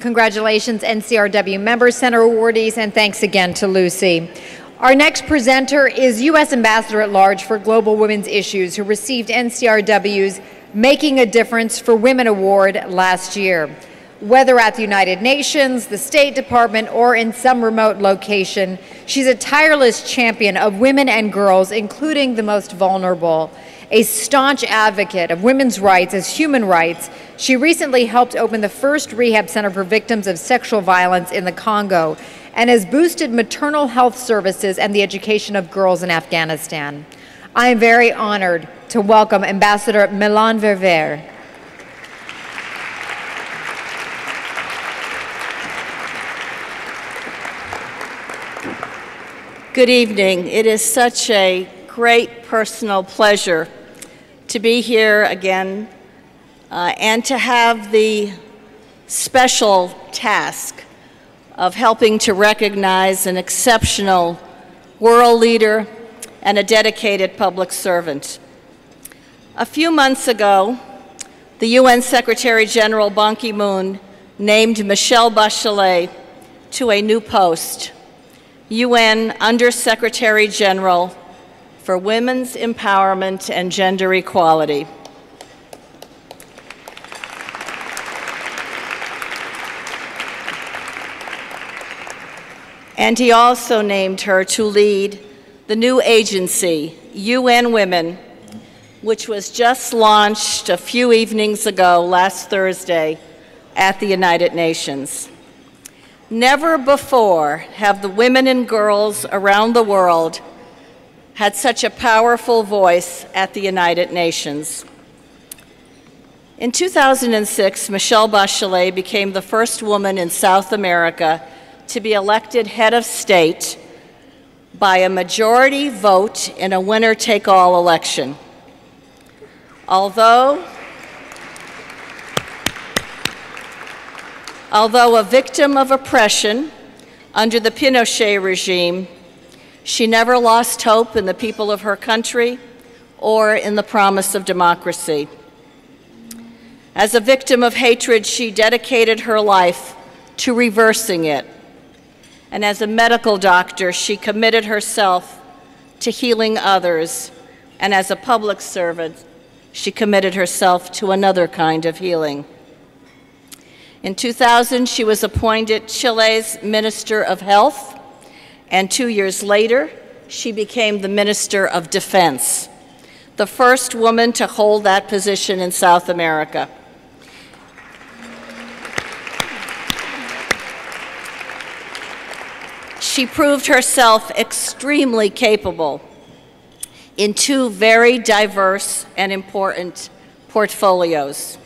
Congratulations, NCRW Member Center awardees, and thanks again to Lucy. Our next presenter is U.S. Ambassador at Large for Global Women's Issues, who received NCRW's Making a Difference for Women Award last year. Whether at the United Nations, the State Department, or in some remote location, she's a tireless champion of women and girls, including the most vulnerable. A staunch advocate of women's rights as human rights, she recently helped open the first rehab center for victims of sexual violence in the Congo and has boosted maternal health services and the education of girls in Afghanistan. I am very honored to welcome Ambassador Milan Verver. Good evening. It is such a great personal pleasure to be here again and to have the special task of helping to recognize an exceptional world leader and a dedicated public servant. A few months ago, the UN Secretary General Ban Ki-moon named Michelle Bachelet to a new post, UN Under-Secretary General for Women's Empowerment and Gender Equality. And he also named her to lead the new agency, UN Women, which was just launched a few evenings ago, last Thursday, at the United Nations. Never before have the women and girls around the world had such a powerful voice at the United Nations. In 2006, Michelle Bachelet became the first woman in South America to be elected head of state by a majority vote in a winner-take-all election. Although a victim of oppression under the Pinochet regime, she never lost hope in the people of her country or in the promise of democracy. As a victim of hatred, she dedicated her life to reversing it. And as a medical doctor, she committed herself to healing others. And as a public servant, she committed herself to another kind of healing. In 2000, she was appointed Chile's Minister of Health, and 2 years later, she became the Minister of Defense, the first woman to hold that position in South America. She proved herself extremely capable in two very diverse and important portfolios.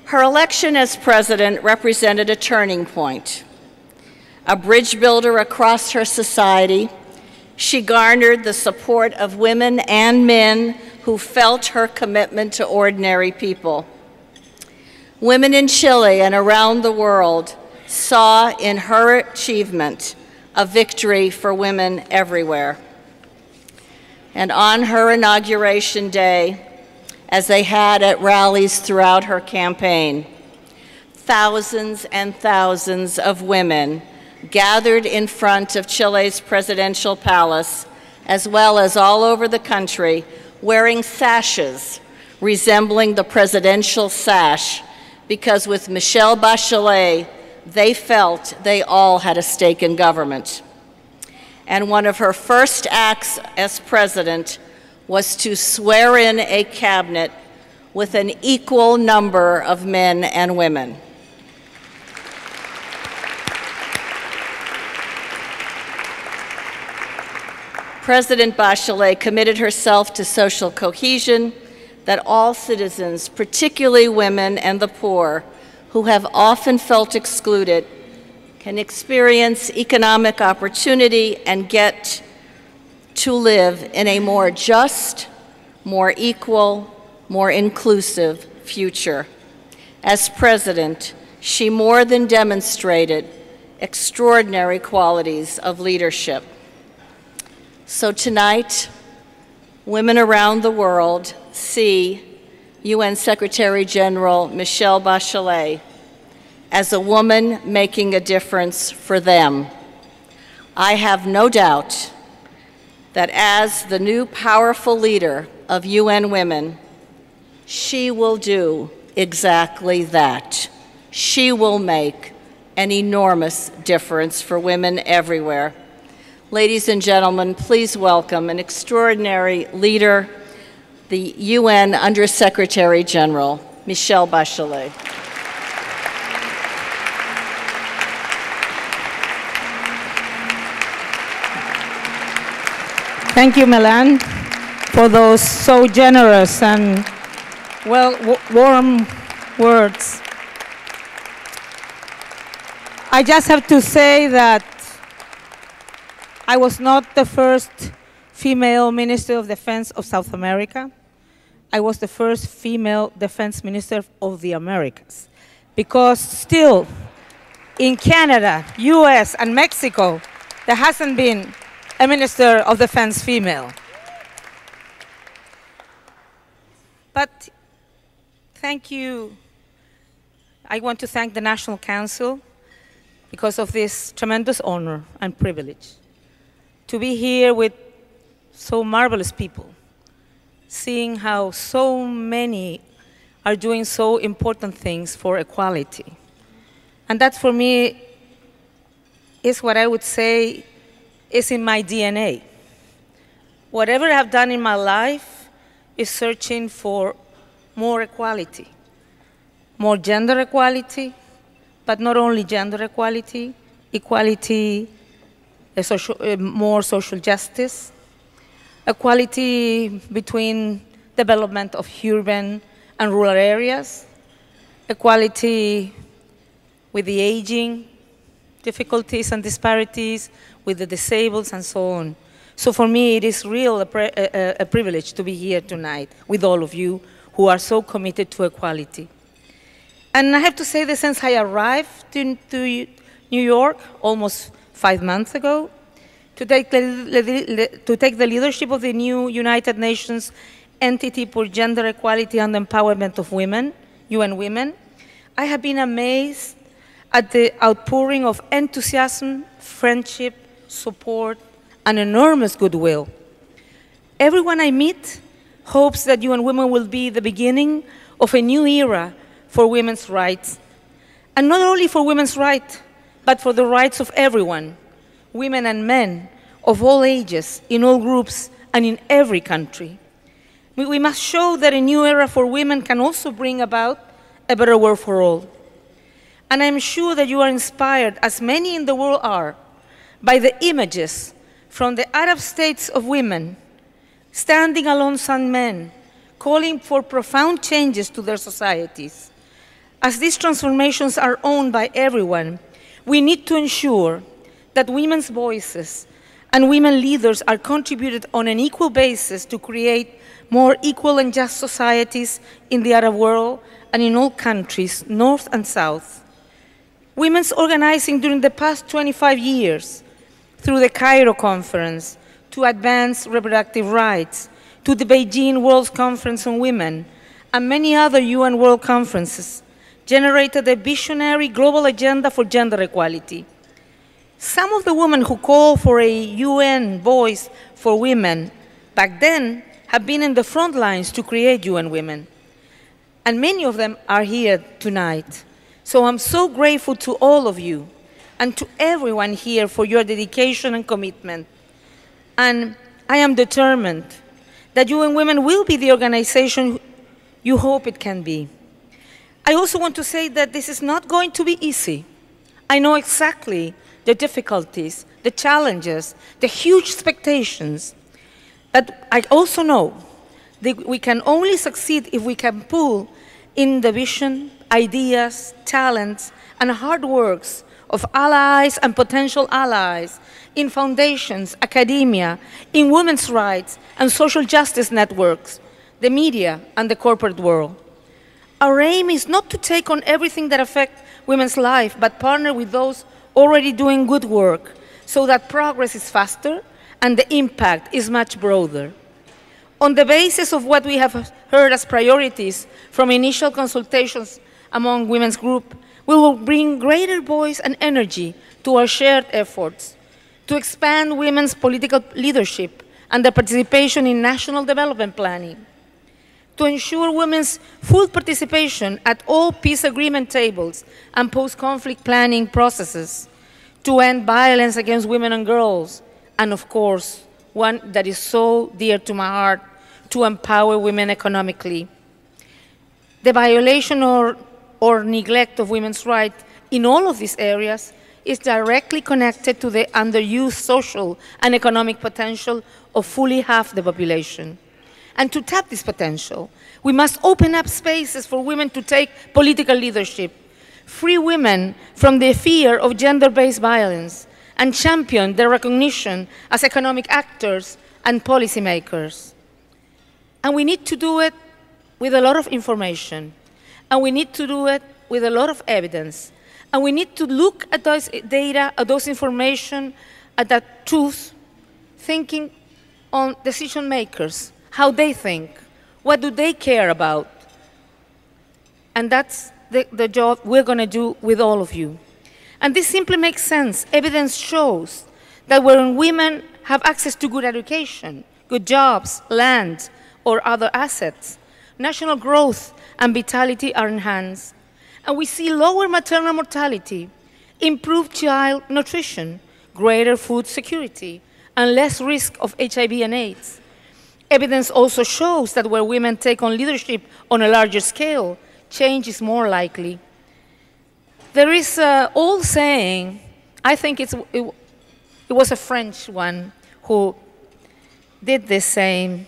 Her election as president represented a turning point. A bridge builder across her society, she garnered the support of women and men who felt her commitment to ordinary people. Women in Chile and around the world saw in her achievement a victory for women everywhere. And on her inauguration day, as they had at rallies throughout her campaign, thousands and thousands of women gathered in front of Chile's presidential palace, as well as all over the country, wearing sashes resembling the presidential sash, because with Michelle Bachelet, they felt they all had a stake in government. And one of her first acts as president was to swear in a cabinet with an equal number of men and women. President Bachelet committed herself to social cohesion, that all citizens, particularly women and the poor, who have often felt excluded, can experience economic opportunity and get to live in a more just, more equal, more inclusive future. As president, she more than demonstrated extraordinary qualities of leadership. So tonight, women around the world see UN Secretary General Michelle Bachelet as a woman making a difference for them. I have no doubt that as the new powerful leader of UN Women, she will do exactly that. She will make an enormous difference for women everywhere. Ladies and gentlemen, please welcome an extraordinary leader, the UN Under-Secretary General, Michelle Bachelet. Thank you, Melan, for those so generous and, well, warm words. I just have to say that I was not the first female Minister of Defense of South America. I was the first female Defense Minister of the Americas. Because still, in Canada, US, and Mexico, there hasn't been a Minister of Defense female. But thank you. I want to thank the National Council because of this tremendous honor and privilege to be here with so marvelous people, seeing how so many are doing so important things for equality. And that, for me, is what I would say is in my DNA. Whatever I've done in my life is searching for more equality, more gender equality, but not only gender equality, equality, more social justice, equality between development of urban and rural areas, equality with the aging, difficulties and disparities with the disabled, and so on. So for me, it is really a privilege to be here tonight with all of you who are so committed to equality. And I have to say that since I arrived to New York almost 5 months ago, to take the leadership of the new United Nations entity for gender equality and empowerment of women, UN Women, I have been amazed at the outpouring of enthusiasm, friendship, support, and enormous goodwill. Everyone I meet hopes that UN Women will be the beginning of a new era for women's rights. And not only for women's rights, but for the rights of everyone, women and men of all ages, in all groups, and in every country. We must show that a new era for women can also bring about a better world for all. And I'm sure that you are inspired, as many in the world are, by the images from the Arab states of women standing alongside men, calling for profound changes to their societies. As these transformations are owned by everyone, we need to ensure that women's voices and women leaders are contributed on an equal basis to create more equal and just societies in the Arab world and in all countries, North and South. Women's organizing during the past 25 years, through the Cairo Conference, to advance reproductive rights, to the Beijing World Conference on Women, and many other UN World Conferences, generated a visionary global agenda for gender equality. Some of the women who called for a UN voice for women back then have been in the front lines to create UN Women. And many of them are here tonight. So I'm so grateful to all of you and to everyone here for your dedication and commitment. And I am determined that UN Women will be the organization you hope it can be. I also want to say that this is not going to be easy. I know exactly the difficulties, the challenges, the huge expectations. But I also know that we can only succeed if we can pull in the vision, ideas, talents, and hard works of allies and potential allies in foundations, academia, in women's rights and social justice networks, the media, and the corporate world. Our aim is not to take on everything that affects women's life, but partner with those already doing good work so that progress is faster and the impact is much broader. On the basis of what we have heard as priorities from initial consultations among women's groups, We will bring greater voice and energy to our shared efforts to expand women's political leadership and their participation in national development planning, to ensure women's full participation at all peace agreement tables and post-conflict planning processes, to end violence against women and girls, and of course, one that is so dear to my heart, to empower women economically. The violation or neglect of women's rights in all of these areas is directly connected to the underused social and economic potential of fully half the population. And to tap this potential, we must open up spaces for women to take political leadership, free women from the fear of gender-based violence, and champion their recognition as economic actors and policymakers. And we need to do it with a lot of information, and we need to do it with a lot of evidence, and we need to look at those data, at those information, at that truth, thinking on decision makers, how they think, what do they care about. And that's the job we're going to do with all of you. And this simply makes sense. Evidence shows that when women have access to good education, good jobs, land, or other assets, national growth and vitality are enhanced. And we see lower maternal mortality, improved child nutrition, greater food security, and less risk of HIV and AIDS. Evidence also shows that where women take on leadership on a larger scale, change is more likely. There is an old saying, I think it was a French one who did this saying,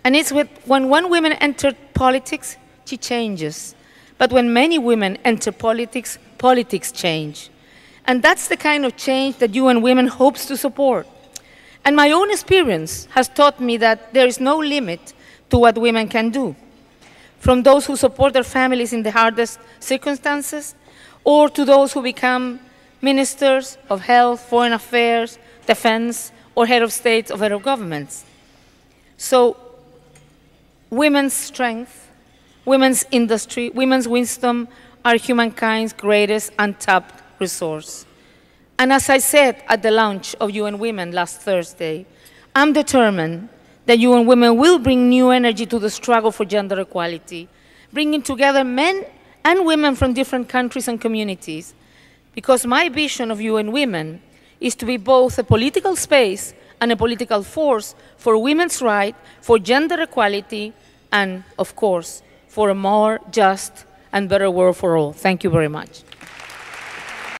and it's when one woman entered politics, she changes. But when many women enter politics, politics change. And that's the kind of change that UN Women hopes to support. And my own experience has taught me that there is no limit to what women can do. From those who support their families in the hardest circumstances, or to those who become ministers of health, foreign affairs, defense, or head of states or head of governments. So women's strength, women's industry, women's wisdom are humankind's greatest untapped resource. And as I said at the launch of UN Women last Thursday, I'm determined that UN Women will bring new energy to the struggle for gender equality, bringing together men and women from different countries and communities, because my vision of UN Women is to be both a political space and a political force for women's rights, for gender equality, and, of course, for a more just and better world for all. Thank you very much.